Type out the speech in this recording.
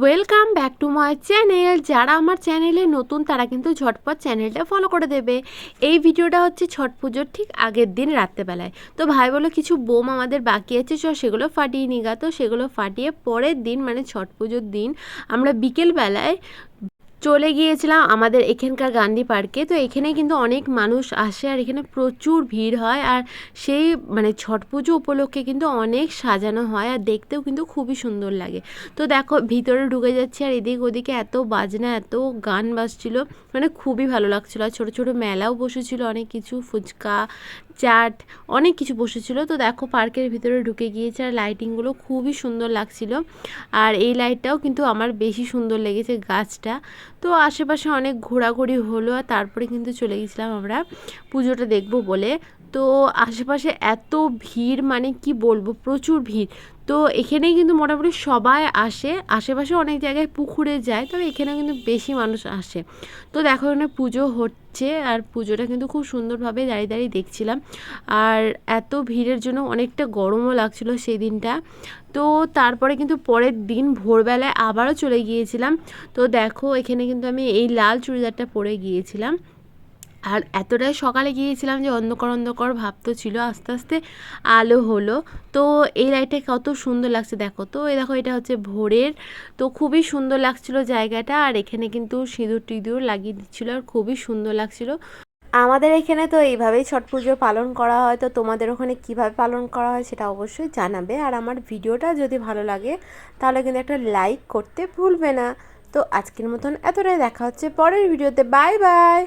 Welcome back to my channel. যারা আমার চ্যানেলে নতুন তারা কিন্তু ঝটপট চ্যানেলটা ফলো করে দেবে। এই ভিডিওটা হচ্ছে ছট পুজোর ঠিক আগের দিন রাত্রেবেলায়। তো ভাই বলো কিছু বোম আমাদের বাকি আছে, সেগুলো ফাটিয়ে নিগা। তো সেগুলো ফাটিয়ে পরের দিন মানে ছট পুজোর দিন আমরা বিকেলবেলায় চলে গিয়েছিলাম আমাদের এখানকার গান্ধী পার্কে। তো এখানে কিন্তু অনেক মানুষ আসে আর এখানে প্রচুর ভিড় হয়। আর সেই মানে ছট পুজো উপলক্ষে কিন্তু অনেক সাজানো হয় আর দেখতেও কিন্তু খুবই সুন্দর লাগে। তো দেখো ভিতরে ঢুকে যাচ্ছে আর এদিক ওদিকে এত বাজনা এত গান বাজছিল, মানে খুবই ভালো লাগছিলো। আর ছোটো ছোটো মেলাও বসেছিল, অনেক কিছু ফুচকা চাট অনেক কিছু বসেছিল। তো দেখো পার্কের ভিতরে ঢুকে গিয়েছে আর লাইটিংগুলো খুবই সুন্দর লাগছিল। আর এই লাইটটাও কিন্তু আমার বেশি সুন্দর লেগেছে, গাছটা। তো আশেপাশে অনেক ঘোরাঘুরি হলো আর তারপরে কিন্তু চলে গেছিলাম আমরা পুজোটা দেখবো বলে। তো আশেপাশে এত ভিড় মানে কি বলবো, প্রচুর ভিড়। তো এখানে কিন্তু মোটামুটি সবাই আসে, আশেপাশে অনেক জায়গায় পুকুরে যায়, তবে এখানে কিন্তু বেশি মানুষ আসে। তো দেখো এখানে পুজো হচ্ছে আর পুজোটা কিন্তু খুব সুন্দরভাবে দাঁড়িয়ে দাঁড়িয়ে দেখছিলাম। আর এত ভিড়ের জন্য অনেকটা গরমও লাগছিল সেই দিনটা। তো তারপরে কিন্তু পরের দিন ভোরবেলায় আবারও চলে গিয়েছিলাম। তো দেখো এখানে কিন্তু আমি এই লাল চুড়িদারটা পরে গিয়েছিলাম। আর এতটাই সকালে গিয়েছিলাম যে অন্ধকার অন্ধকার ভাব তো ছিল, আস্তে আস্তে আলো হলো। তো এই লাইটটা কত সুন্দর লাগছে দেখো। তো এই দেখো এটা হচ্ছে ভোরের, তো খুবই সুন্দর লাগছিল জায়গাটা। আর এখানে কিন্তু সিঁদুর টিঁদুর লাগিয়ে দিচ্ছিলো আর খুবই সুন্দর লাগছিল। আমাদের এখানে তো এইভাবেই ছট পুজো পালন করা হয়। তো তোমাদের ওখানে কিভাবে পালন করা হয় সেটা অবশ্যই জানাবে। আর আমার ভিডিওটা যদি ভালো লাগে তাহলে কিন্তু একটা লাইক করতে ভুলবে না। তো আজকের মতন এতটাই, দেখা হচ্ছে পরের ভিডিওতে। Bye bye.